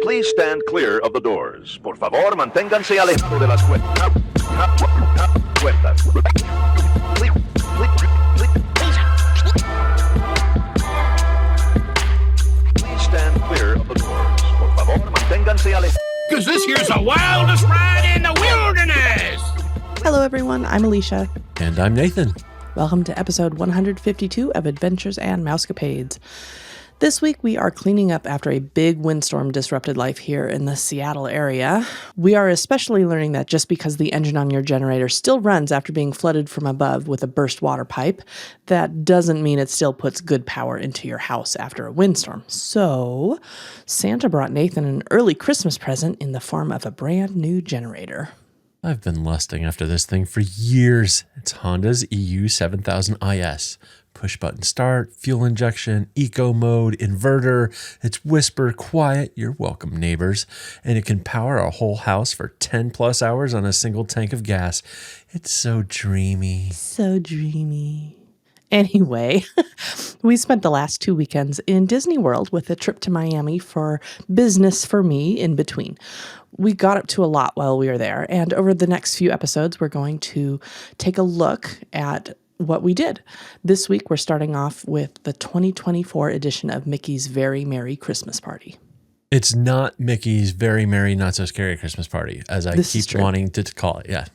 Please stand clear of the doors. Por favor, manténganse alejado de las puertas. Please stand clear of the doors. Por favor, manténganse alejado. Because this here's the wildest ride in the wilderness! Hello, everyone. I'm Alicia. And I'm Nathan. Welcome to episode 152 of Adventures and Mousecapades. This week, we are cleaning up after a big windstorm disrupted life here in the Seattle area. We are especially learning that just because the engine on your generator still runs after being flooded from above with a burst water pipe, that doesn't mean it still puts good power into your house after a windstorm. So, Santa brought Nathan an early Christmas present in the form of a brand new generator. I've been lusting after this thing for years. It's Honda's EU 7000 IS. Push button start, fuel injection, eco mode, inverter. It's whisper quiet. You're welcome, neighbors. And it can power a whole house for 10 plus hours on a single tank of gas. It's so dreamy. So dreamy. Anyway, we spent the last 2 weekends in Disney World with a trip to Miami for business for me in between. We got up to a lot while we were there, and over the next few episodes, we're going to take a look at what we did. This week, we're starting off with the 2024 edition of Mickey's Very Merry Christmas Party. It's not Mickey's Very Merry Not So Scary Christmas Party, as I keep wanting to call it.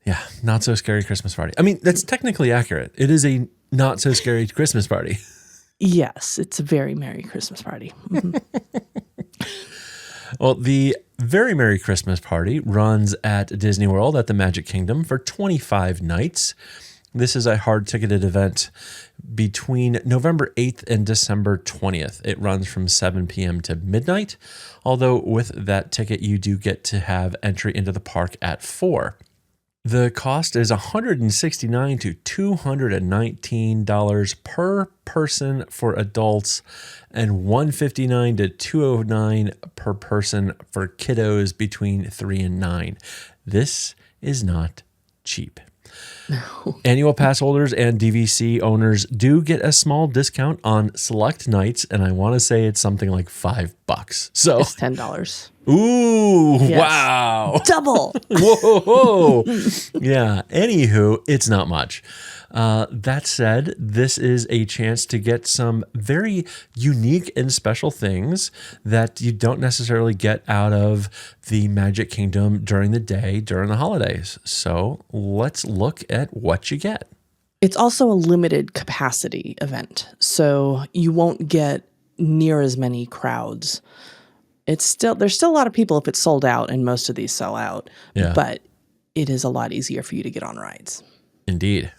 Yeah, Not So Scary Christmas Party. I mean, that's technically accurate. It is a not so scary Christmas party. Yes, it's a very merry Christmas party. Mm-hmm. Well, the Very Merry Christmas Party runs at Disney World at the Magic Kingdom for 25 nights. This is a hard-ticketed event between November 8th and December 20th. It runs from 7 p.m. to midnight, although with that ticket, you do get to have entry into the park at 4. The cost is $169 to $219 per person for adults and $159 to $209 per person for kiddos between 3 and 9. This is not cheap. No. Annual pass holders and DVC owners do get a small discount on select nights, and I want to say it's something like $5. So it's $10. Ooh, yes. Wow. Double. Whoa. Yeah. Anywho, it's not much. That said, this is a chance to get some very unique and special things that you don't necessarily get out of the Magic Kingdom during the day, during the holidays. So let's look at what you get. It's also a limited capacity event, so you won't get near as many crowds. There's still a lot of people if it's sold out, and most of these sell out, but it is a lot easier for you to get on rides. Indeed.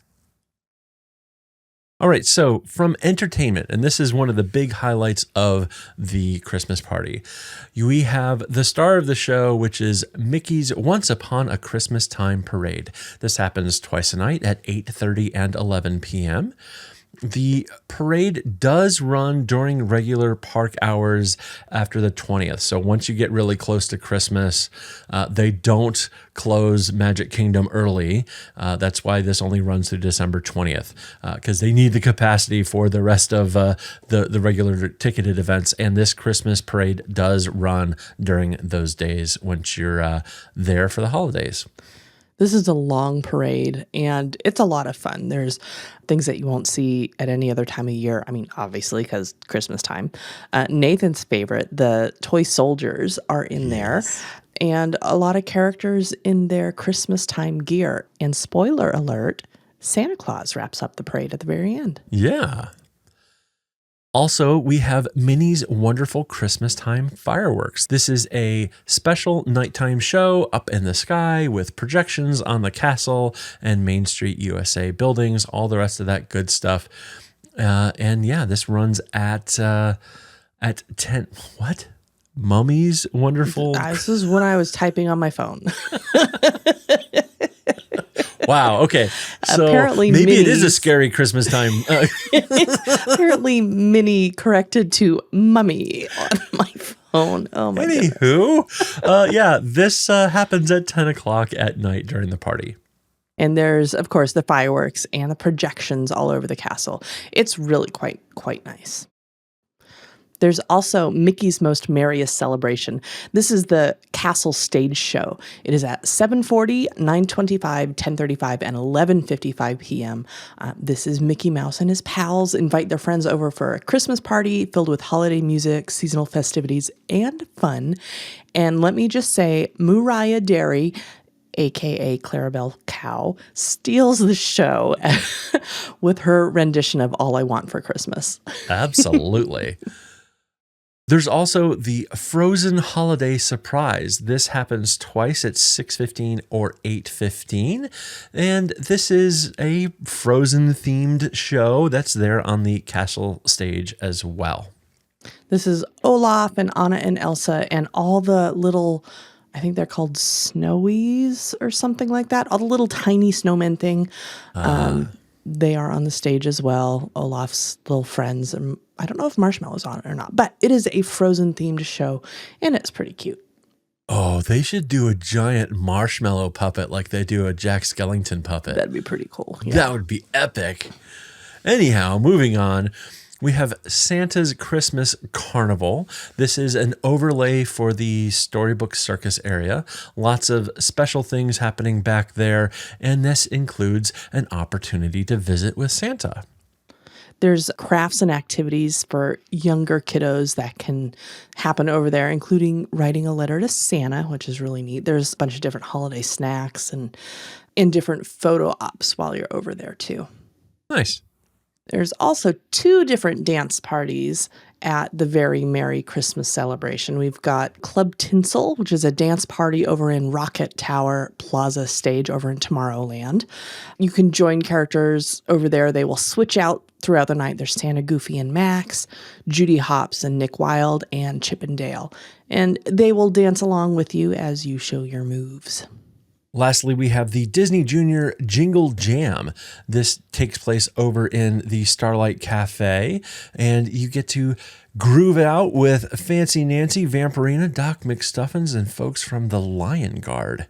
All right, so from entertainment, and this is one of the big highlights of the Christmas party, we have the star of the show, which is Mickey's Once Upon a Christmas Time Parade. This happens twice a night at 8:30 and 11 p.m. The parade does run during regular park hours after the 20th. So once you get really close to Christmas, they don't close Magic Kingdom early. That's why this only runs through December 20th, because they need the capacity for the rest of the regular ticketed events. And this Christmas parade does run during those days once you're there for the holidays. This is a long parade, and it's a lot of fun. There's things that you won't see at any other time of year. I mean, obviously, because Christmas time. Nathan's favorite, the toy soldiers, are in there, and a lot of characters in their Christmas time gear. And spoiler alert, Santa Claus wraps up the parade at the very end. Yeah. Also, we have Minnie's Wonderful Christmas Time Fireworks. This is a special nighttime show up in the sky with projections on the castle and Main Street USA buildings, all the rest of that good stuff. And yeah, this runs at 10. What? Mummy's Wonderful. This is when I was typing on my phone. Wow. Okay. So apparently maybe it is a scary Christmas time. Apparently Minnie corrected to Mummy on my phone. Oh my goodness. Anywho, yeah, this happens at 10 o'clock at night during the party. And there's, of course, the fireworks and the projections all over the castle. It's really quite nice. There's also Mickey's Most Merriest Celebration. This is the Castle Stage Show. It is at 7:40, 9:25, 10:35, and 11:55 p.m. This is Mickey Mouse and his pals invite their friends over for a Christmas party filled with holiday music, seasonal festivities, and fun. And let me just say, Mariah Dairy, aka Clarabelle Cow, steals the show with her rendition of All I Want for Christmas. Absolutely. There's also the Frozen Holiday Surprise. This happens twice at 6:15 or 8:15. And this is a Frozen-themed show that's there on the castle stage as well. This is Olaf and Anna and Elsa and all the little, I think they're called Snowies or something like that. All the little tiny snowmen thing. They are on the stage as well. Olaf's little friends. And I don't know if Marshmallow's on it or not, but it is a Frozen themed show and it's pretty cute. Oh, they should do a giant marshmallow puppet like they do a Jack Skellington puppet. That'd be pretty cool. Yeah. That would be epic. Anyhow, moving on. We have Santa's Christmas Carnival. This is an overlay for the Storybook Circus area. Lots of special things happening back there, and this includes an opportunity to visit with Santa. There's crafts and activities for younger kiddos that can happen over there, including writing a letter to Santa, which is really neat. There's a bunch of different holiday snacks and different photo ops while you're over there, too. Nice. There's also 2 different dance parties at the Very Merry Christmas Celebration. We've got Club Tinsel, which is a dance party over in Rocket Tower Plaza stage over in Tomorrowland. You can join characters over there. They will switch out throughout the night. There's Santa, Goofy, and Max, Judy Hopps and Nick Wilde, and Chip and Dale. And they will dance along with you as you show your moves. Lastly, we have the Disney Junior Jingle Jam. This takes place over in the Starlight Cafe, and you get to groove out with Fancy Nancy, Vampirina, Doc McStuffins, and folks from the Lion Guard.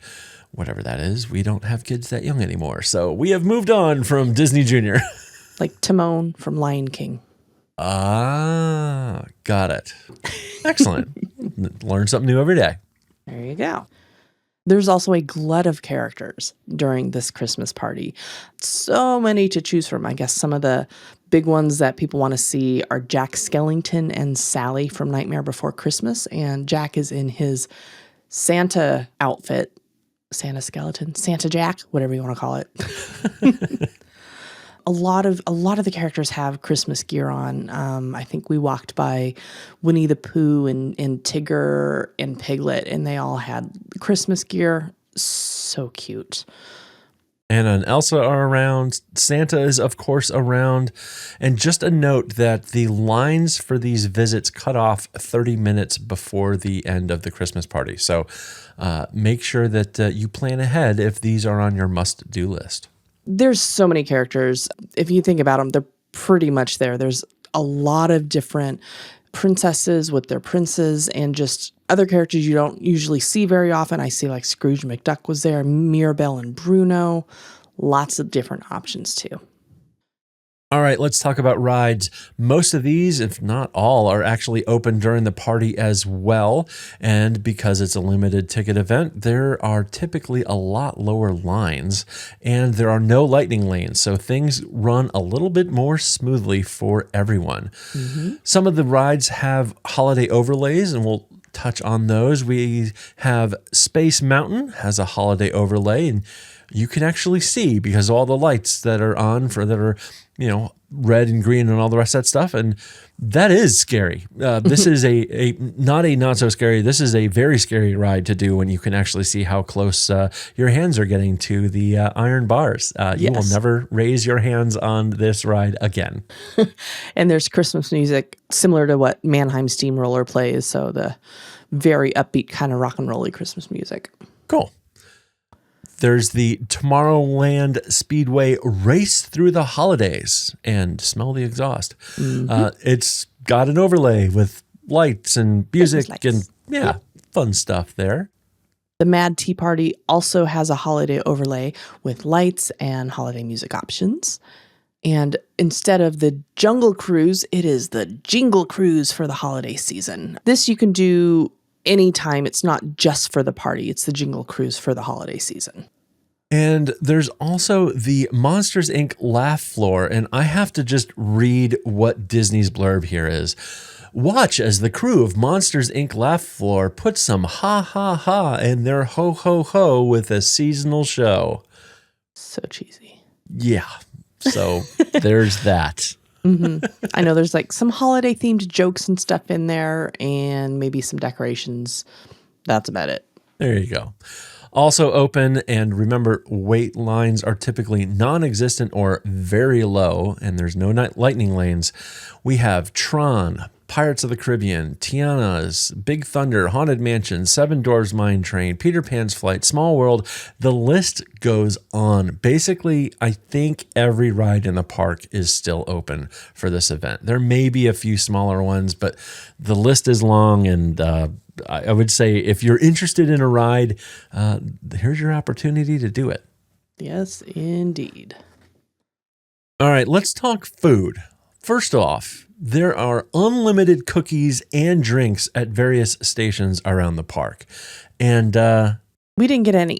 Whatever that is, we don't have kids that young anymore, so we have moved on from Disney Junior. Like Timon from Lion King. Ah, got it. Excellent. Learn something new every day. There you go. There's also a glut of characters during this Christmas party. So many to choose from. I guess some of the big ones that people want to see are Jack Skellington and Sally from Nightmare Before Christmas. And Jack is in his Santa outfit. Santa skeleton, Santa Jack, whatever you want to call it. A lot of the characters have Christmas gear on. I think we walked by Winnie the Pooh and Tigger and Piglet, and they all had Christmas gear. So cute. Anna and Elsa are around. Santa is, of course, around. And just a note that the lines for these visits cut off 30 minutes before the end of the Christmas party. So make sure that you plan ahead if these are on your must-do list. There's so many characters. If you think about them, they're pretty much there. There's a lot of different princesses with their princes and just other characters you don't usually see very often. I see like Scrooge McDuck was there, Mirabelle and Bruno. Lots of different options too. All right, let's talk about rides. Most of these, if not all, are actually open during the party as well. And because it's a limited ticket event, there are typically a lot lower lines and there are no lightning lanes. So things run a little bit more smoothly for everyone. Mm-hmm. Some of the rides have holiday overlays and we'll touch on those. We have Space Mountain has a holiday overlay and you can actually see because all the lights that are on that are, red and green and all the rest of that stuff. And that is scary. This is not so scary. This is a very scary ride to do when you can actually see how close your hands are getting to the iron bars. You will never raise your hands on this ride again. And there's Christmas music similar to what Mannheim Steamroller plays. So the very upbeat kind of rock and rolly Christmas music. Cool. There's the Tomorrowland Speedway Race Through the Holidays and Smell the Exhaust. Mm-hmm. It's got an overlay with lights and music and fun stuff there. The Mad Tea Party also has a holiday overlay with lights and holiday music options. And instead of the Jungle Cruise, it is the Jingle Cruise for the holiday season. This you can do anytime. It's not just for the party. It's the Jingle Cruise for the holiday season. And there's also the Monsters, Inc. laugh floor. And I have to just read what Disney's blurb here is. Watch as the crew of Monsters, Inc. laugh floor put some ha ha ha in their ho ho ho with a seasonal show. So cheesy. Yeah. So there's that. I know there's like some holiday themed jokes and stuff in there and maybe some decorations. That's about it. There you go. Also open, and remember, wait lines are typically non-existent or very low, and there's no lightning lanes. We have Tron, Pirates of the Caribbean, Tiana's, Big Thunder, Haunted Mansion, Seven Dwarfs Mine Train, Peter Pan's Flight, Small World. The list goes on. Basically, I think every ride in the park is still open for this event. There may be a few smaller ones, but the list is long, and I would say if you're interested in a ride, here's your opportunity to do it. Yes, indeed. All right, let's talk food. First off, there are unlimited cookies and drinks at various stations around the park. And we didn't get any.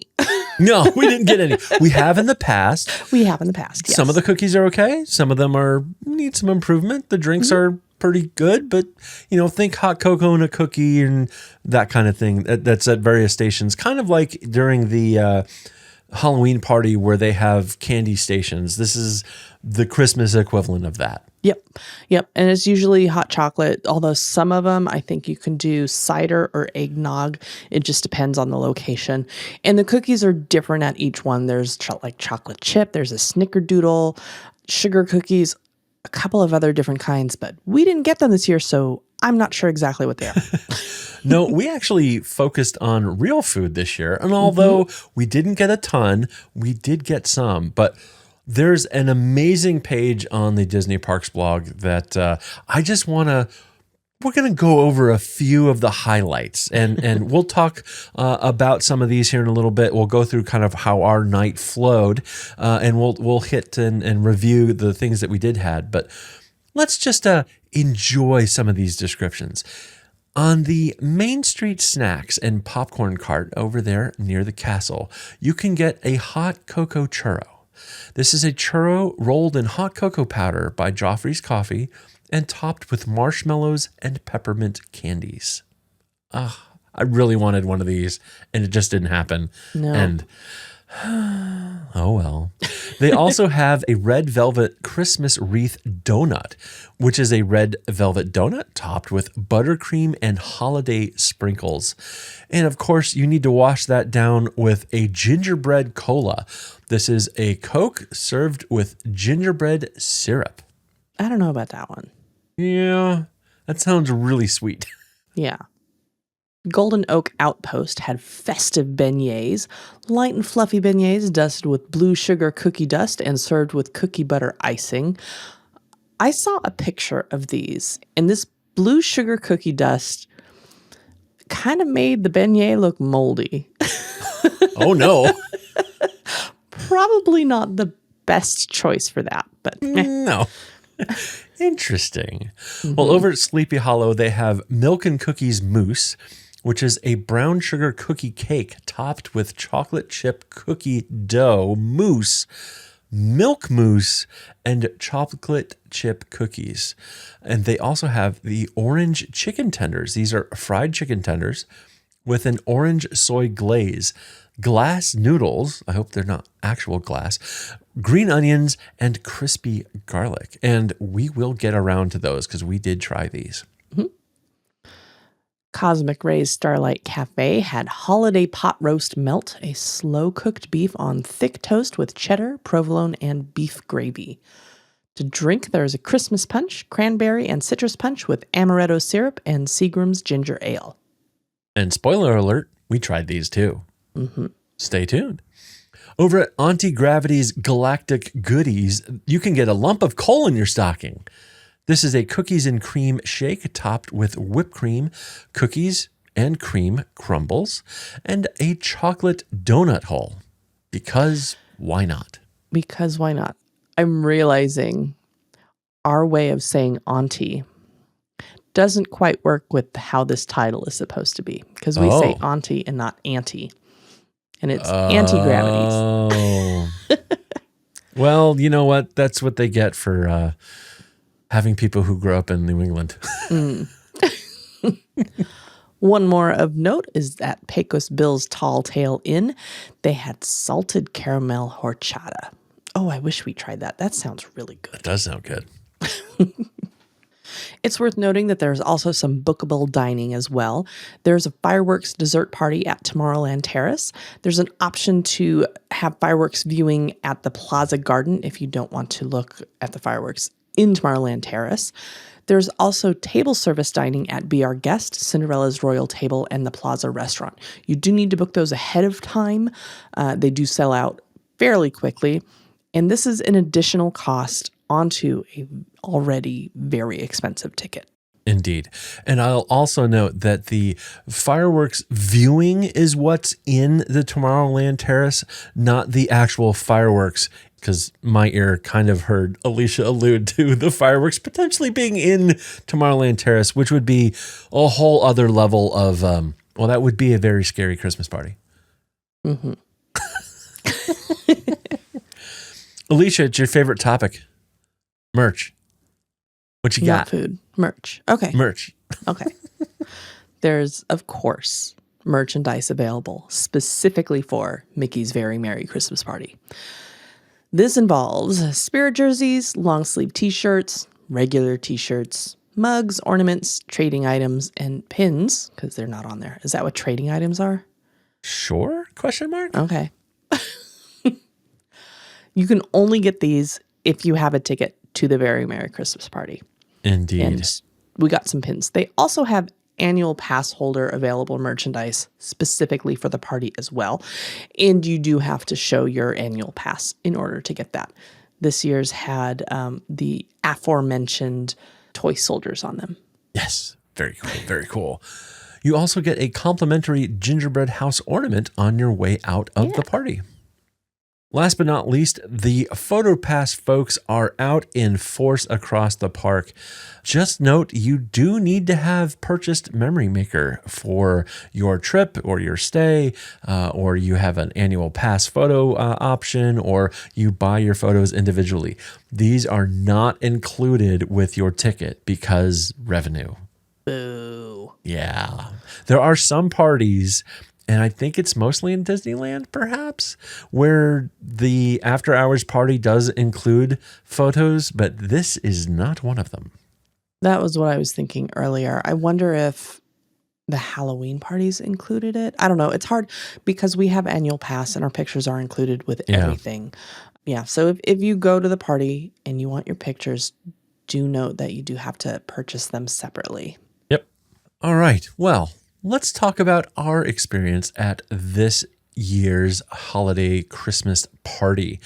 no, we didn't get any. We have in the past. Yes. Some of the cookies are okay. Some of them need some improvement. The drinks are pretty good, but think hot cocoa and a cookie and that kind of thing. That's at various stations, kind of like during the Halloween party where they have candy stations. This is the Christmas equivalent of that. Yep. And it's usually hot chocolate, although some of them I think you can do cider or eggnog. It just depends on the location. And the cookies are different at each one. There's like chocolate chip, there's a snickerdoodle, sugar cookies, a couple of other different kinds, but we didn't get them this year, so I'm not sure exactly what they are. No, we actually focused on real food this year. And although we didn't get a ton, we did get some. But there's an amazing page on the Disney Parks blog that we're going to go over a few of the highlights, and we'll talk about some of these here in a little bit. We'll go through kind of how our night flowed, and we'll hit and review the things that we did had. But let's just enjoy some of these descriptions. On the Main Street Snacks and Popcorn Cart over there near the castle, you can get a hot cocoa churro. This is a churro rolled in hot cocoa powder by Joffrey's Coffee and topped with marshmallows and peppermint candies. I really wanted one of these, and it just didn't happen. No. And oh well. They also have a red velvet Christmas wreath donut, which is a red velvet donut topped with buttercream and holiday sprinkles. And of course, you need to wash that down with a gingerbread cola. This is a Coke served with gingerbread syrup. I don't know about that one. Yeah, that sounds really sweet. Yeah. Golden Oak Outpost had festive beignets, light and fluffy beignets dusted with blue sugar cookie dust and served with cookie butter icing. I saw a picture of these, and this blue sugar cookie dust kind of made the beignet look moldy. Oh, no. Probably not the best choice for that, but no. Interesting. Well, over at Sleepy Hollow, they have Milk and Cookies Mousse, which is a brown sugar cookie cake topped with chocolate chip cookie dough, mousse, milk mousse, and chocolate chip cookies. And they also have the orange chicken tenders. These are fried chicken tenders with an orange soy glaze, glass noodles, I hope they're not actual glass, green onions, and crispy garlic. And we will get around to those because we did try these. Cosmic Rays Starlight Cafe had holiday pot roast melt, a slow-cooked beef on thick toast with cheddar, provolone, and beef gravy. To drink, there is a Christmas punch, cranberry, and citrus punch with amaretto syrup and Seagram's ginger ale. And spoiler alert, we tried these too. Stay tuned. Over at Auntie Gravity's Galactic Goodies, you can get a lump of coal in your stocking. This is a cookies and cream shake topped with whipped cream, cookies and cream crumbles, and a chocolate donut hole. Because why not? Because why not? I'm realizing our way of saying auntie doesn't quite work with how this title is supposed to be, because we say Oh. auntie and not auntie. And it's anti-gravities. Oh. Well, you know what? That's what they get for having people who grew up in New England. One more of note is at Pecos Bill's Tall Tale Inn, they had salted caramel horchata. Oh, I wish we tried that. That sounds really good. That does sound good. It's worth noting that there's also some bookable dining as well. There's a fireworks dessert party at Tomorrowland Terrace. There's an option to have fireworks viewing at the Plaza Garden if you don't want to look at the fireworks in Tomorrowland Terrace. There's also table service dining at Be Our Guest, Cinderella's Royal Table, and the Plaza Restaurant. You do need to book those ahead of time. They do sell out fairly quickly. And this is an additional cost onto a already very expensive ticket. Indeed. And I'll also note that the fireworks viewing is what's in the Tomorrowland Terrace, not the actual fireworks, because my ear kind of heard Alicia allude to the fireworks potentially being in Tomorrowland Terrace, which would be a whole other level of, well, that would be a very scary Christmas party. Mm-hmm. Alicia, it's your favorite topic. Merch. What you Not got? food. Merch. Okay. Merch. Okay. There's, of course, merchandise available specifically for Mickey's Very Merry Christmas Party. This involves spirit jerseys, long sleeve t-shirts, regular t-shirts, mugs, ornaments, trading items, and pins, because they're not on there. Is that what trading items are? Sure? Question mark? Okay. You can only get these if you have a ticket to the Very Merry Christmas Party. Indeed. And we got some pins. They also have annual pass holder available merchandise specifically for the party as well. And you do have to show your annual pass in order to get that. This year's had the aforementioned toy soldiers on them. Yes. Very cool. Very cool. You also get a complimentary gingerbread house ornament on your way out of the party. Last but not least, the PhotoPass folks are out in force across the park. Just note, you do need to have purchased Memory Maker for your trip or your stay, or you have an annual pass photo option, or you buy your photos individually. These are not included with your ticket because revenue. Boo. Yeah. There are some parties, and I think it's mostly in Disneyland, perhaps, where the after hours party does include photos, but this is not one of them. That was what I was thinking earlier. I wonder if the Halloween parties included it. I don't know. It's hard because we have annual pass and our pictures are included with everything. Yeah. So if you go to the party and you want your pictures, do note that you do have to purchase them separately. Yep. All right. Well, let's talk about our experience at this year's holiday Christmas party.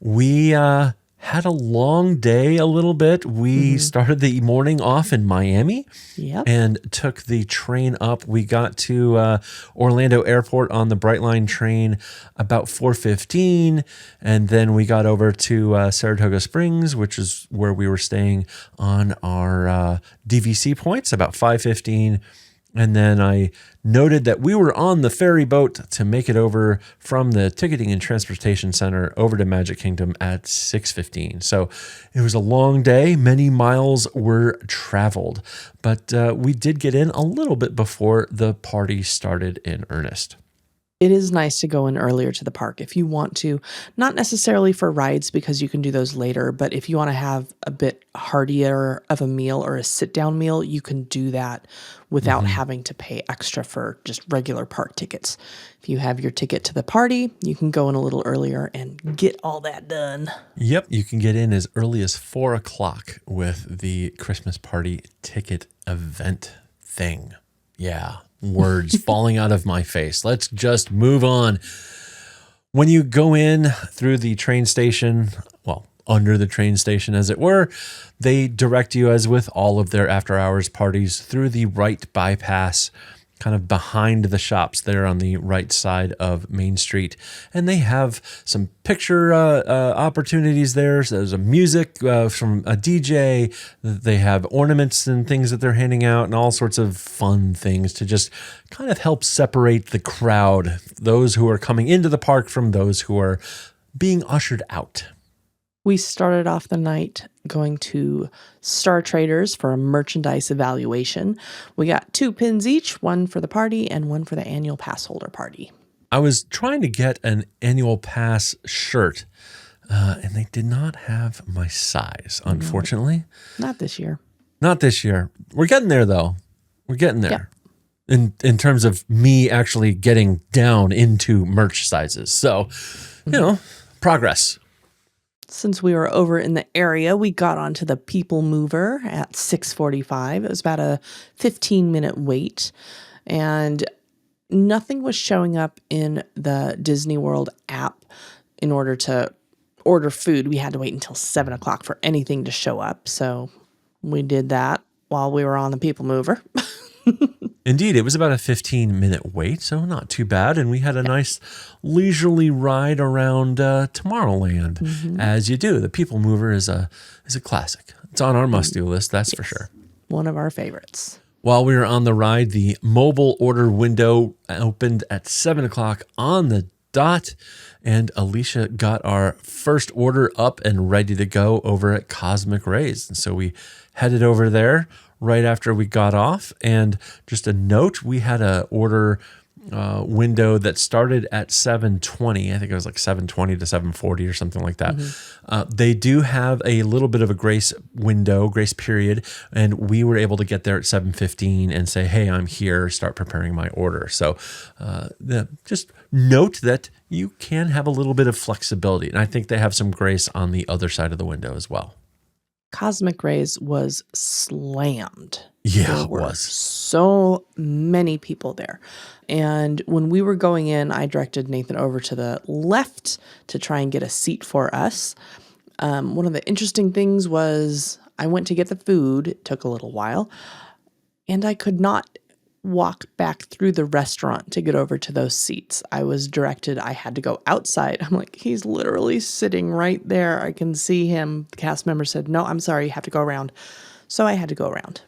We had a long day a little bit. We started the morning off in Miami and took the train up. We got to Orlando Airport on the Brightline train about 4:15, and then we got over to Saratoga Springs, which is where we were staying on our DVC points, about 5:15. And then I noted that we were on the ferry boat to make it over from the Ticketing and Transportation Center over to Magic Kingdom at 6:15. So it was a long day. Many miles were traveled, but we did get in a little bit before the party started in earnest. It is nice to go in earlier to the park if you want to, not necessarily for rides because you can do those later, but if you want to have a bit heartier of a meal or a sit-down meal, you can do that without having to pay extra for just regular park tickets. If you have your ticket to the party, you can go in a little earlier and get all that done. Yep, you can get in as early as 4 o'clock with the Christmas party ticket event thing. Yeah. Words falling out of my face. Let's just move on. When you go in through the train station, well, under the train station as it were, they direct you, as with all of their after hours parties, through the right bypass. kind of behind the shops there on the right side of Main Street. And they have some picture opportunities there. So there's a music from a DJ. They have ornaments and things that they're handing out and all sorts of fun things to just kind of help separate the crowd, those who are coming into the park from those who are being ushered out. We started off the night going to Star Traders for a merchandise evaluation. We got 2 pins each, one for the party and one for the annual pass holder party. I was trying to get an annual pass shirt, and they did not have my size, unfortunately. Not this year. Not this year. We're getting there, though. We're getting there. In terms of me actually getting down into merch sizes. So, progress. Since we were over in the area, we got onto the People Mover at 6:45. It was about a 15-minute wait, and nothing was showing up in the Disney World app in order to order food. We had to wait until 7 o'clock for anything to show up, so we did that while we were on the People Mover. Indeed, it was about a 15-minute wait, so not too bad. And we had a nice leisurely ride around Tomorrowland, as you do. The People Mover is a classic. It's on our must-do list, that's for sure. One of our favorites. While we were on the ride, the mobile order window opened at 7 o'clock on the dot, and Alicia got our first order up and ready to go over at Cosmic Rays. And so we headed over there right after we got off. And just a note, we had a order window that started at 7:20. I think it was like 7:20 to 7:40 or something like that. They do have a little bit of a grace period, and we were able to get there at 7:15 and say, hey, I'm here, start preparing my order. So just note that you can have a little bit of flexibility. And I think they have some grace on the other side of the window as well. Cosmic Rays was slammed. Yeah, there it were was. So many people there. And when we were going in, I directed Nathan over to the left to try and get a seat for us. One of the interesting things was I went to get the food. It took a little while. And I could not walk back through the restaurant to get over to those seats. I was directed I had to go outside. I'm like, he's literally sitting right there. I can see him. The cast member said, no, I'm sorry, you have to go around. So I had to go around.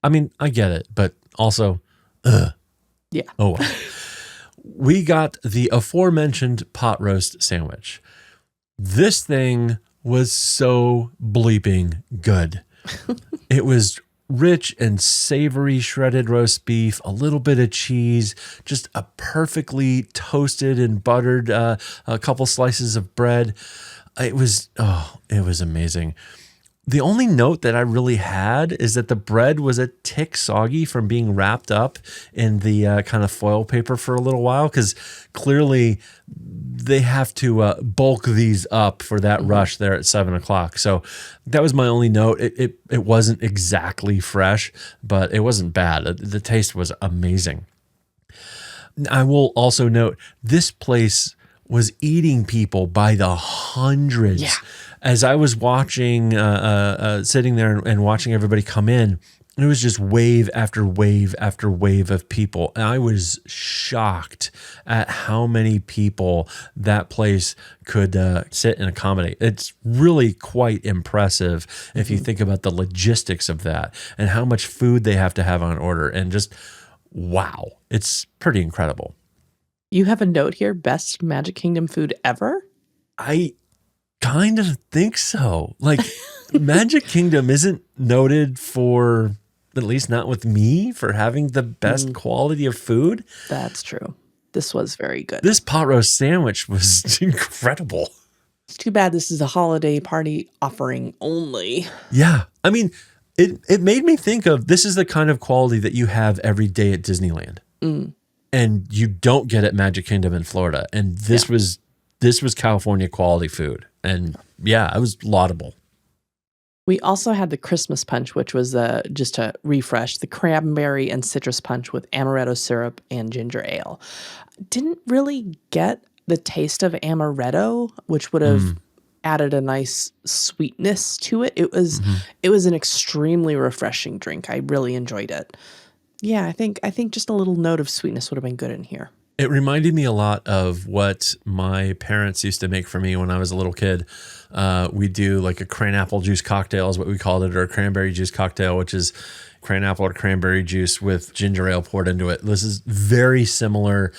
I mean, I get it, but also, Yeah. Oh, well. We got the aforementioned pot roast sandwich. This thing was so bleeping good. It was rich and savory shredded roast beef, a little bit of cheese, just a perfectly toasted and buttered a couple slices of bread. It was amazing. The only note that I really had is that the bread was a tick soggy from being wrapped up in the kind of foil paper for a little while, because clearly they have to bulk these up for that rush there at 7 o'clock. So that was my only note. It wasn't exactly fresh, but it wasn't bad. The taste was amazing. I will also note this place was eating people by the hundreds. Yeah. As I was watching, sitting there and watching everybody come in, it was just wave after wave after wave of people. And I was shocked at how many people that place could sit and accommodate. It's really quite impressive if you think about the logistics of that and how much food they have to have on order. And just, wow, it's pretty incredible. You have a note here, best Magic Kingdom food ever? I kind of think so. Like, Magic Kingdom isn't noted for, at least not with me, for having the best quality of food. That's true. This was very good. This pot roast sandwich was incredible. It's too bad this is a holiday party offering only. Yeah. I mean, it made me think of, this is the kind of quality that you have every day at Disneyland. And you don't get at Magic Kingdom in Florida. And this was California quality food. And yeah, it was laudable. We also had the Christmas punch, which was just to refresh, the cranberry and citrus punch with amaretto syrup and ginger ale. Didn't really get the taste of amaretto, which would have added a nice sweetness to it. It was an extremely refreshing drink. I really enjoyed it. Yeah, I think just a little note of sweetness would have been good in here. It reminded me a lot of what my parents used to make for me when I was a little kid. We do like a cran apple juice cocktail is what we called it, or a cranberry juice cocktail, which is cran apple or cranberry juice with ginger ale poured into it. This is very similar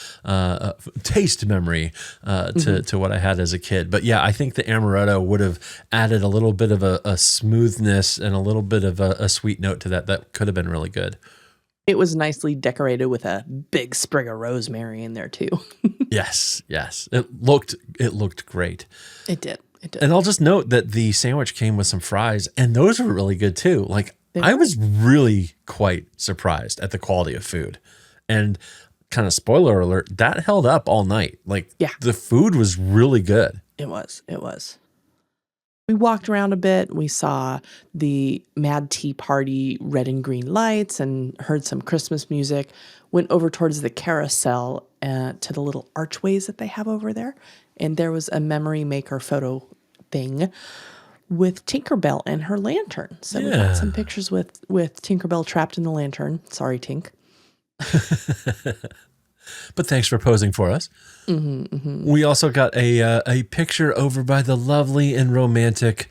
taste memory to what I had as a kid. But yeah, I think the amaretto would have added a little bit of a smoothness and a little bit of a sweet note to that could have been really good. It was nicely decorated with a big sprig of rosemary in there too. Yes. It looked great. It did. And I'll just note that the sandwich came with some fries, and those were really good too. Like I was really quite surprised at the quality of food. And kind of spoiler alert, that held up all night. Like the food was really good. It was. We walked around a bit. We saw the Mad Tea Party red and green lights and heard some Christmas music. Went over towards the carousel to the little archways that they have over there. And there was a memory maker photo thing with Tinkerbell and her lantern. So we got some pictures with Tinkerbell trapped in the lantern. Sorry, Tink. But thanks for posing for us. We also got a picture over by the lovely and romantic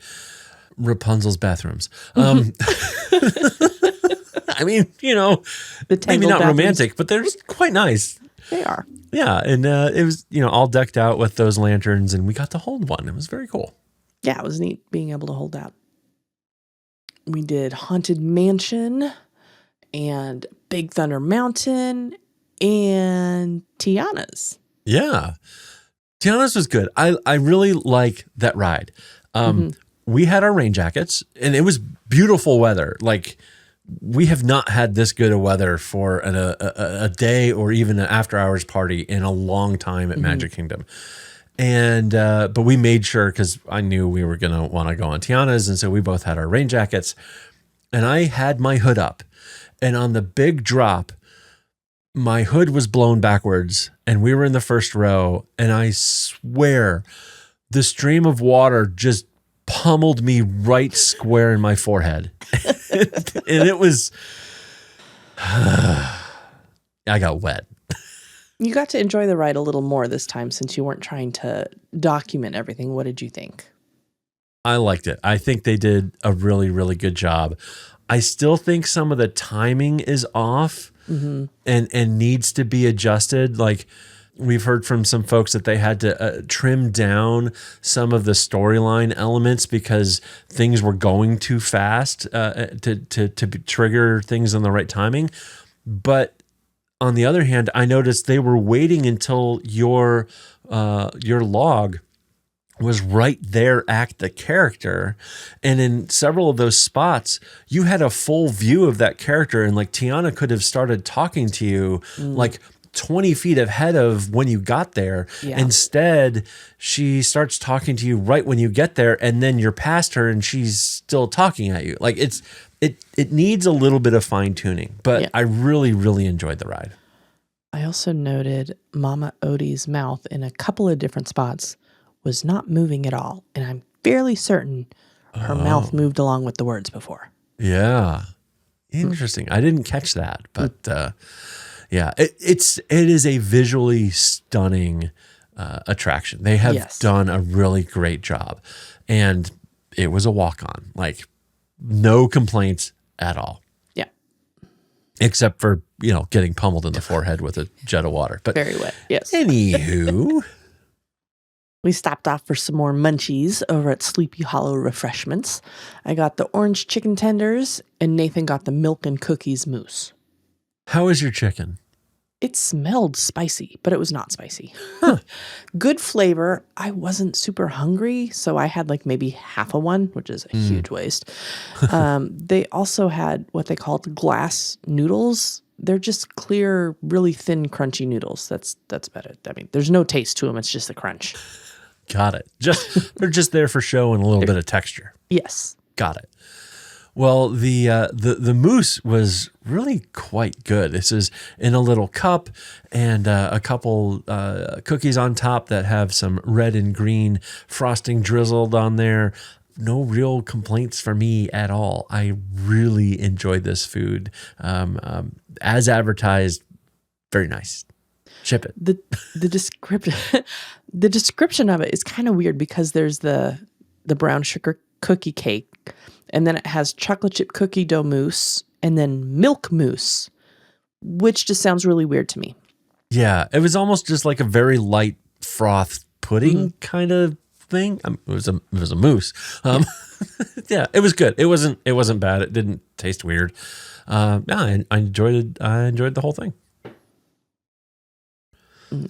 Rapunzel's bathrooms. I mean, maybe not bathrooms. romantic, but they're just quite nice. They are. Yeah, and it was, all decked out with those lanterns, and we got to hold one. It was very cool. Yeah, it was neat being able to hold that. We did Haunted Mansion and Big Thunder Mountain and Tiana's. Yeah. Tiana's was good. I really like that ride. We had our rain jackets, and it was beautiful weather. Like, we have not had this good of weather for a day or even an after hours party in a long time at Magic Kingdom. And but we made sure, because I knew we were going to want to go on Tiana's, and so we both had our rain jackets. And I had my hood up, and on the big drop, my hood was blown backwards, and we were in the first row, and I swear the stream of water just pummeled me right square in my forehead. And it was, I got wet. You got to enjoy the ride a little more this time since you weren't trying to document everything. What did you think? I liked it. I think they did a really, really good job. I still think some of the timing is off and needs to be adjusted. Like, we've heard from some folks that they had to trim down some of the storyline elements because things were going too fast to trigger things in the right timing. But on the other hand, I noticed they were waiting until your log was right there at the character. And in several of those spots, you had a full view of that character. And like Tiana could have started talking to you like 20 feet ahead of when you got there. Yeah. Instead, she starts talking to you right when you get there, and then you're past her and she's still talking at you. Like it needs a little bit of fine tuning, but I really, really enjoyed the ride. I also noted Mama Odie's mouth in a couple of different spots was not moving at all. And I'm fairly certain her mouth moved along with the words before. Yeah. Interesting. I didn't catch that, but yeah, it is a visually stunning attraction. They have done a really great job, and it was a walk-on. Like, no complaints at all. Yeah, except for getting pummeled in the forehead with a jet of water. But very wet. Yes. Anywho, we stopped off for some more munchies over at Sleepy Hollow Refreshments. I got the orange chicken tenders, and Nathan got the milk and cookies mousse. How is your chicken? It smelled spicy, but it was not spicy. Good flavor. I wasn't super hungry, so I had like maybe half of one, which is a huge waste. They also had what they called glass noodles. They're just clear, really thin, crunchy noodles. That's about it. I mean, there's no taste to them. It's just a crunch. Got it. They're just there for show and a little bit of texture. Yes. Got it. Well, the mousse was really quite good. This is in a little cup, and a couple cookies on top that have some red and green frosting drizzled on there. real complaints for me at all. I really enjoyed this food. As advertised, very nice. Ship it. The description the description of it is kind of weird because there's the brown sugar cookie cake, and then it has chocolate chip cookie dough mousse, and then milk mousse, which just sounds really weird to me. Yeah, it was almost just like a very light froth pudding kind of thing. It was a mousse. Yeah, it was good. It wasn't bad. It didn't taste weird. I enjoyed it. I enjoyed the whole thing.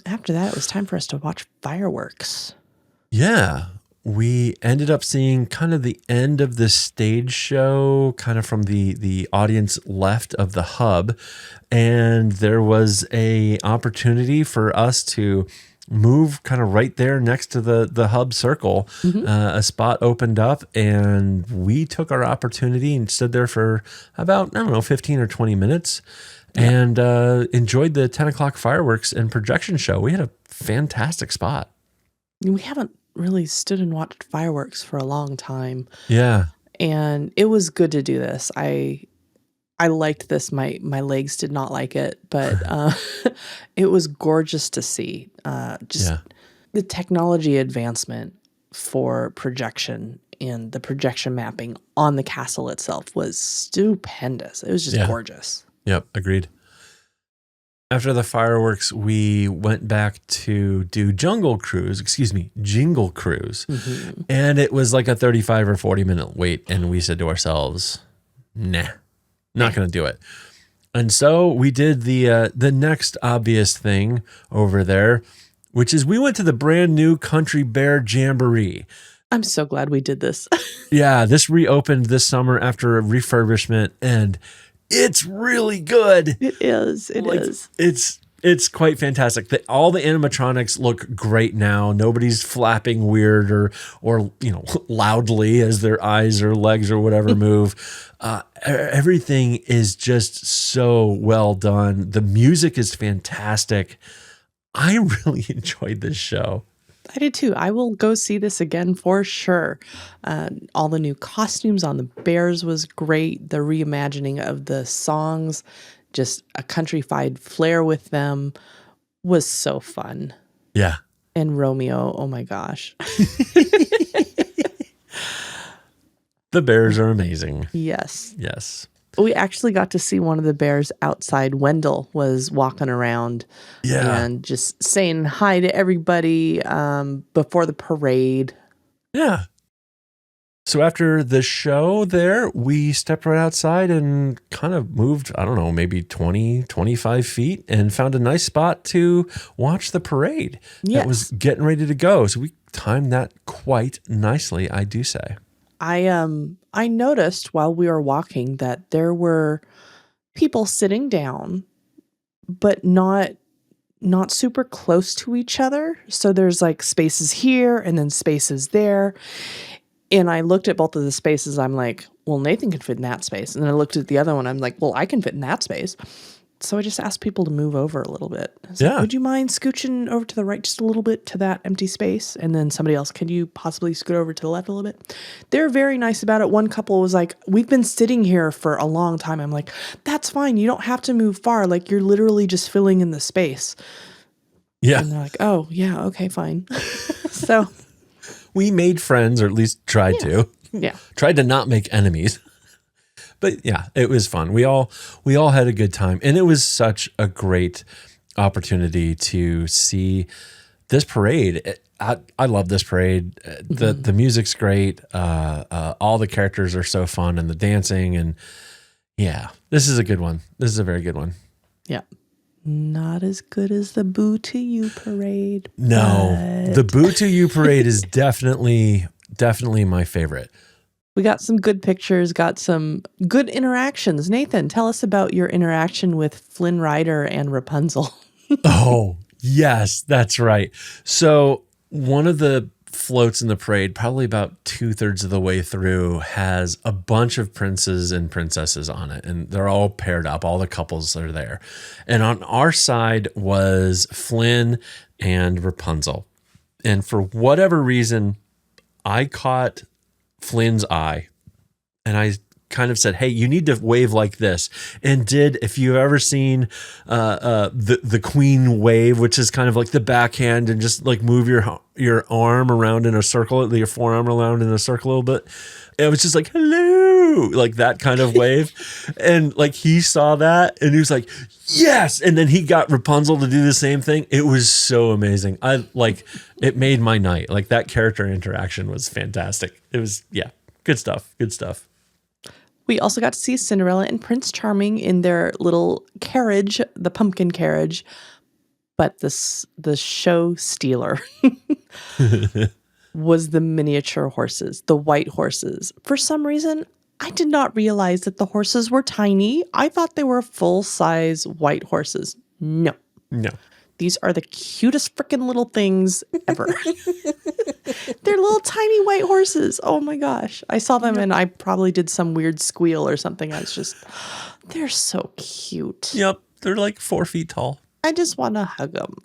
After that, it was time for us to watch fireworks. Yeah, we ended up seeing kind of the end of the stage show, kind of from the audience left of the hub, and there was a opportunity for us to move kind of right there next to the hub circle. A spot opened up, and we took our opportunity and stood there for about, 15 or 20 minutes and enjoyed the 10 o'clock fireworks and projection show. We had a fantastic spot. We haven't really stood and watched fireworks for a long time. Yeah. And it was good to do this. I liked this. My legs did not like it, but it was gorgeous to see. The technology advancement for projection and the projection mapping on the castle itself was stupendous. It was just gorgeous. Yep, agreed. After the fireworks, we went back to do Jingle Cruise. And it was like a 35 or 40 minute wait. And we said to ourselves, nah, not going to do it. And so we did the next obvious thing over there, which is we went to the brand new Country Bear Jamboree. I'm so glad we did this. Yeah, this reopened this summer after a refurbishment, and it's really good. It is. It is. It's quite fantastic. All the animatronics look great now. Nobody's flapping weird or loudly as their eyes or legs or whatever move. Everything is just so well done. The music is fantastic. I really enjoyed this show. I did too. I will go see this again for sure. All the new costumes on the bears was great. The reimagining of the songs, just a countrified flair with them, was so fun. Yeah. And Romeo, oh my gosh. The bears are amazing. Yes. Yes. We actually got to see one of the bears outside. Wendell was walking around and just saying hi to everybody before the parade. Yeah. So after the show there, we stepped right outside and kind of moved, maybe 20, 25 feet and found a nice spot to watch the parade. Yes. That was getting ready to go. So we timed that quite nicely, I do say. I noticed while we were walking that there were people sitting down, but not super close to each other. So there's like spaces here and then spaces there. And I looked at both of the spaces. I'm like, well, Nathan can fit in that space. And then I looked at the other one. I'm like, well, I can fit in that space. So I just asked people to move over a little bit. Like, would you mind scooching over to the right just a little bit to that empty space? And then somebody else, can you possibly scoot over to the left a little bit? They're very nice about it. One couple was like, we've been sitting here for a long time. I'm like, that's fine. You don't have to move far. Like, you're literally just filling in the space. Yeah. And they're like, oh, yeah, okay, fine. So we made friends, or at least tried to. Yeah. Tried to not make enemies. But yeah, it was fun. We all had a good time, and it was such a great opportunity to see this parade. I love this parade. The music's great. All the characters are so fun, and the dancing, and yeah, this is a good one. This is a very good one. Yeah. Not as good as the Boo to You parade. No, the Boo to You parade is definitely my favorite. We got some good pictures, got some good interactions. Nathan, tell us about your interaction with Flynn Rider and Rapunzel. Oh, yes, that's right. So one of the floats in the parade, probably about 2/3 of the way through, has a bunch of princes and princesses on it. And they're all paired up. All the couples are there. And on our side was Flynn and Rapunzel. And for whatever reason, I caught Flynn's eye. And I kind of said, hey, you need to wave like this. And if you've ever seen the queen wave, which is kind of like the backhand and just like move your arm around in a circle, your forearm around in a circle a little bit. It was just like, hello, like that kind of wave. And like he saw that and he was like, yes. And then he got Rapunzel to do the same thing. It was so amazing. It made my night. Like that character interaction was fantastic. It was, yeah, good stuff. Good stuff. We also got to see Cinderella and Prince Charming in their little carriage, the pumpkin carriage. But the show stealer was the miniature horses, the white horses. For some reason, I did not realize that the horses were tiny. I thought they were full-size white horses. No. These are the cutest freaking little things ever. They're little tiny white horses. Oh my gosh. I saw them and I probably did some weird squeal or something. I was just, they're so cute. Yep. They're like 4 feet tall. I just want to hug them.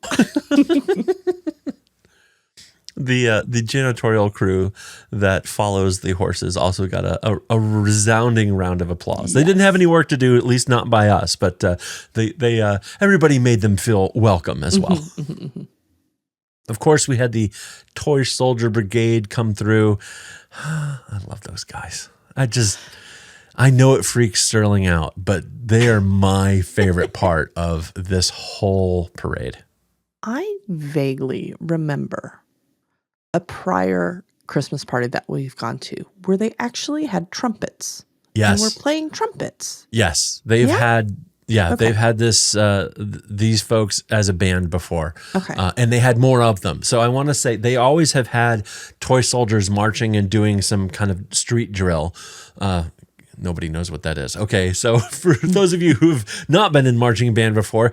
The janitorial crew that follows the horses also got a resounding round of applause. Yes. They didn't have any work to do, at least not by us, but they everybody made them feel welcome as well. Of course, we had the Toy Soldier Brigade come through. I love those guys. I know it freaks Sterling out, but they are my favorite part of this whole parade. I vaguely remember a prior Christmas party that we've gone to where they actually had trumpets. Yes. And were playing trumpets. Yes. They've had they've had this these folks as a band before. Okay. And they had more of them. So I want to say they always have had toy soldiers marching and doing some kind of street drill. Nobody knows what that is. Okay, so for those of you who've not been in marching band before,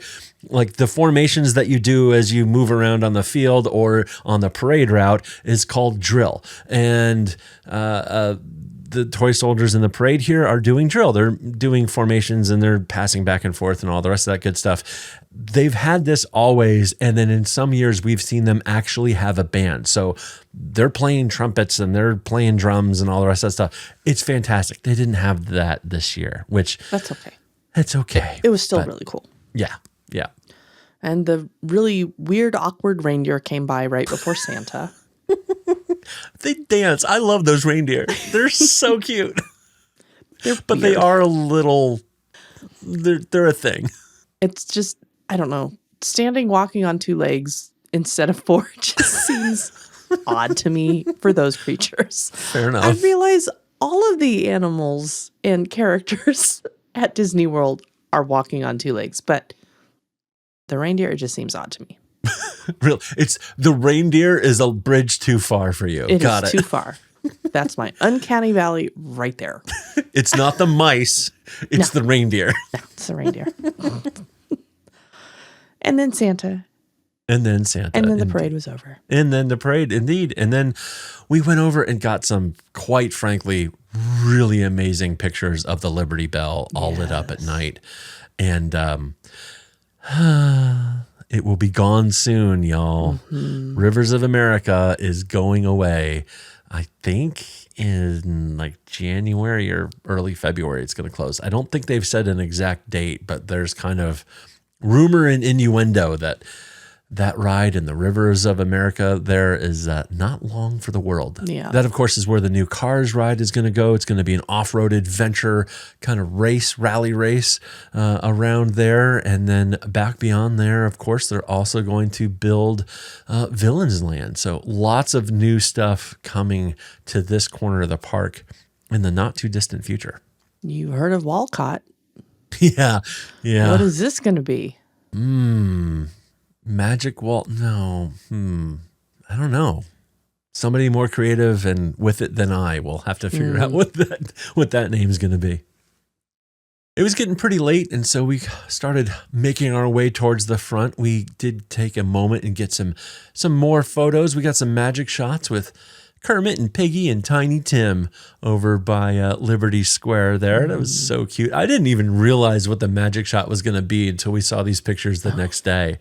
like the formations that you do as you move around on the field or on the parade route is called drill. And the toy soldiers in the parade here are doing drill. They're doing formations and they're passing back and forth and all the rest of that good stuff. They've had this always, and then in some years we've seen them actually have a band. So they're playing trumpets and they're playing drums and all the rest of that stuff. It's fantastic. They didn't have that this year, which that's okay. It's okay. It was still really cool. Yeah. And the really weird, awkward reindeer came by right before Santa. They dance. I love those reindeer. They're so cute. But weird. They are a little. They're a thing. It's just, I don't know. Standing, walking on 2 legs instead of 4 just seems odd to me for those creatures. Fair enough. I realize all of the animals and characters at Disney World are walking on 2 legs, but the reindeer, it just seems odd to me. Real, it's the reindeer is a bridge too far for you. It is too far. That's my uncanny valley right there. It's not the mice. It's the reindeer. No, it's the reindeer. And then Santa. And then Santa. And then the parade was over. And then the parade, indeed. And then we went over and got some, quite frankly, really amazing pictures of the Liberty Bell all lit up at night. And it will be gone soon, y'all. Mm-hmm. Rivers of America is going away. I think in like January or early February it's going to close. I don't think they've said an exact date, but there's kind of rumor and innuendo that ride in the Rivers of America there is not long for the world. Yeah. That, of course, is where the new Cars ride is going to go. It's going to be an off-road adventure kind of rally race around there. And then back beyond there, of course, they're also going to build Villains Land. So lots of new stuff coming to this corner of the park in the not-too-distant future. You heard of Walcott. Yeah. What is this going to be? Magic Walt? No. I don't know. Somebody more creative and with it than I will have to figure out what that name is going to be. It was getting pretty late, and so we started making our way towards the front. We did take a moment and get some more photos. We got some magic shots with Kermit and Piggy and Tiny Tim over by Liberty Square there. That was so cute. I didn't even realize what the magic shot was going to be until we saw these pictures the next day.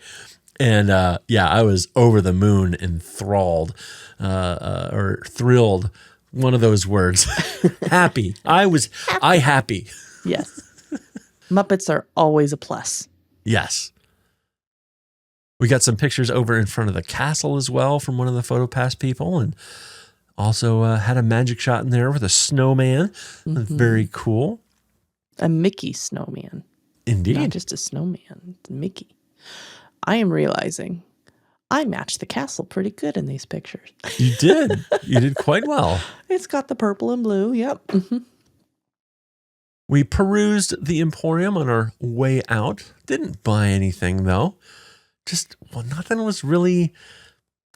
And I was over the moon, enthralled or thrilled one of those words. Happy. I happy. Yes. Muppets are always a plus. Yes. We got some pictures over in front of the castle as well from one of the PhotoPass people, and also had a magic shot in there with a snowman. Very cool. A Mickey snowman. Indeed. Not just a snowman. It's Mickey. I am realizing I matched the castle pretty good in these pictures. You did. You did quite well. It's got the purple and blue. Yep. Mm-hmm. We perused the Emporium on our way out. Didn't buy anything, though. Nothing was really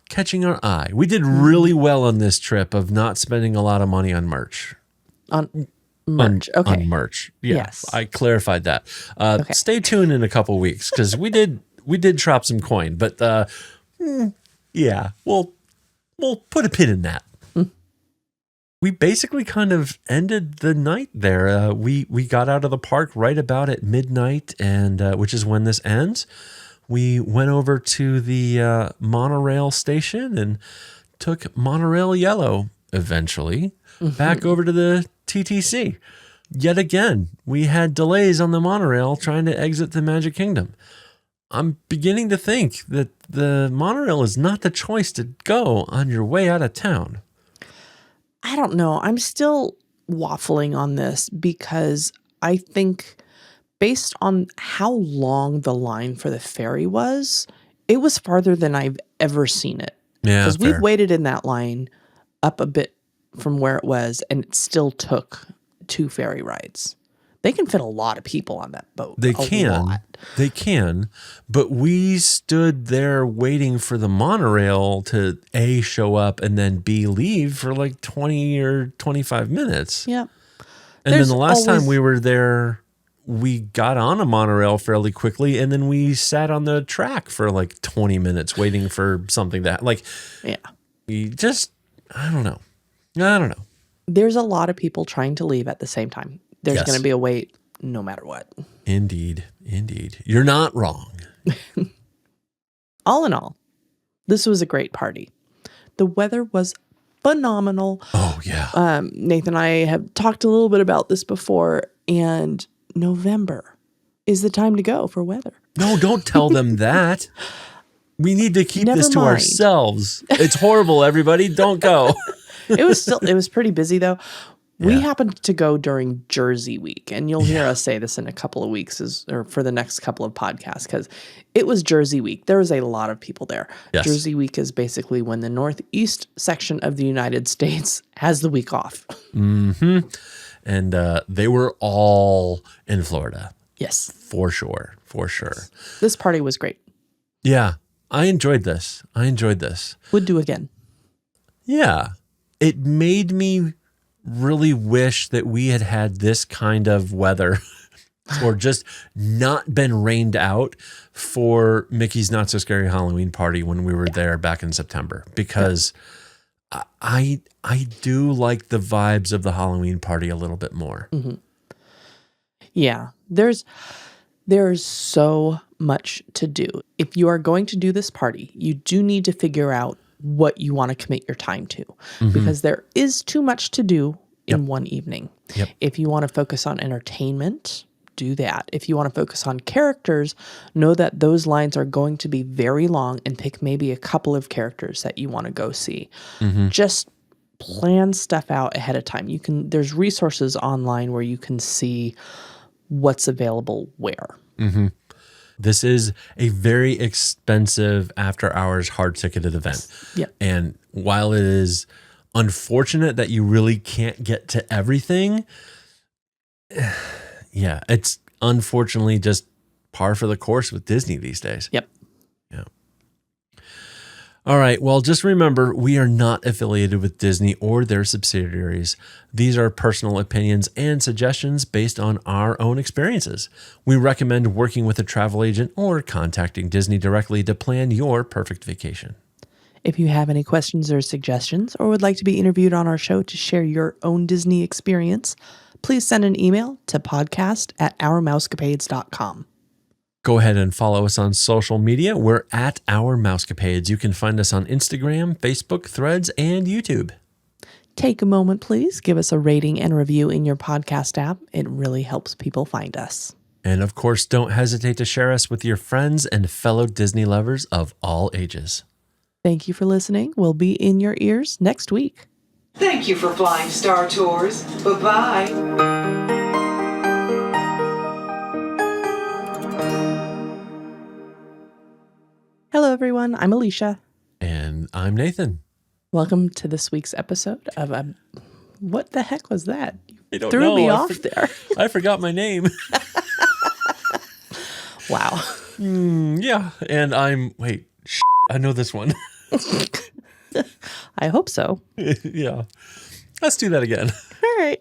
catching our eye. We did really well on this trip of not spending a lot of money on merch. On merch. Okay. On merch. Yeah, Yes. I clarified that. Okay. Stay tuned in a couple weeks because we did drop some coin, but yeah, we'll put a pin in that. We basically kind of ended the night there. We got out of the park right about at midnight, and which is when this ends. We went over to the monorail station and took monorail yellow eventually back over to the TTC. Yet again, we had delays on the monorail trying to exit the Magic Kingdom. I'm beginning to think that the monorail is not the choice to go on your way out of town. I don't know. I'm still waffling on this because I think based on how long the line for the ferry was, it was farther than I've ever seen it. Yeah, because we've waited in that line up a bit from where it was, and it still took 2 ferry rides. They can fit a lot of people on that boat. They can, but we stood there waiting for the monorail to A, show up, and then B, leave for like 20 or 25 minutes. Yeah. And then the last time we were there, we got on a monorail fairly quickly, and then we sat on the track for like 20 minutes waiting for something that, we just, I don't know. There's a lot of people trying to leave at the same time. There's going to be a wait no matter what. Indeed. You're not wrong. All in all, this was a great party. The weather was phenomenal. Oh, yeah. Nathan and I have talked a little bit about this before, and November is the time to go for weather. No, don't tell them that. We need to keep this to ourselves. It's horrible, everybody. Don't go. It was pretty busy, though. We happened to go during Jersey Week, and you'll hear us say this in a couple of weeks or for the next couple of podcasts, because it was Jersey Week. There was a lot of people there. Yes. Jersey Week is basically when the northeast section of the United States has the week off. Mm-hmm. And they were all in Florida. Yes. For sure. This party was great. Yeah. I enjoyed this. Would do again. Yeah. It made me really wish that we had this kind of weather or just not been rained out for Mickey's Not So Scary Halloween Party when we were there back in September, because I do like the vibes of the Halloween party a little bit more. Mm-hmm. Yeah, there's so much to do. If you are going to do this party, you do need to figure out what you want to commit your time to, because there is too much to do in one evening. Yep. If you want to focus on entertainment, do that. If you want to focus on characters, know that those lines are going to be very long, and pick maybe a couple of characters that you want to go see. Just plan stuff out ahead of time. There's resources online where you can see what's available where. This is a very expensive after-hours hard-ticketed event. Yep. And while it is unfortunate that you really can't get to everything, it's unfortunately just par for the course with Disney these days. Yep. Yeah. All right. Well, just remember, we are not affiliated with Disney or their subsidiaries. These are personal opinions and suggestions based on our own experiences. We recommend working with a travel agent or contacting Disney directly to plan your perfect vacation. If you have any questions or suggestions, or would like to be interviewed on our show to share your own Disney experience, please send an email to podcast@ourmousecapades.com. Go ahead and follow us on social media. We're at Our Mousecapades. You can find us on Instagram, Facebook, Threads, and YouTube. Take a moment, please. Give us a rating and review in your podcast app. It really helps people find us. And of course, don't hesitate to share us with your friends and fellow Disney lovers of all ages. Thank you for listening. We'll be in your ears next week. Thank you for flying Star Tours. Bye-bye. Hello, everyone. I'm Alicia. And I'm Nathan. Welcome to this week's episode of What the heck was that? I don't Threw know. me off there. I forgot my name. Wow. Yeah. And I know this one. I hope so. Yeah. Let's do that again. All right.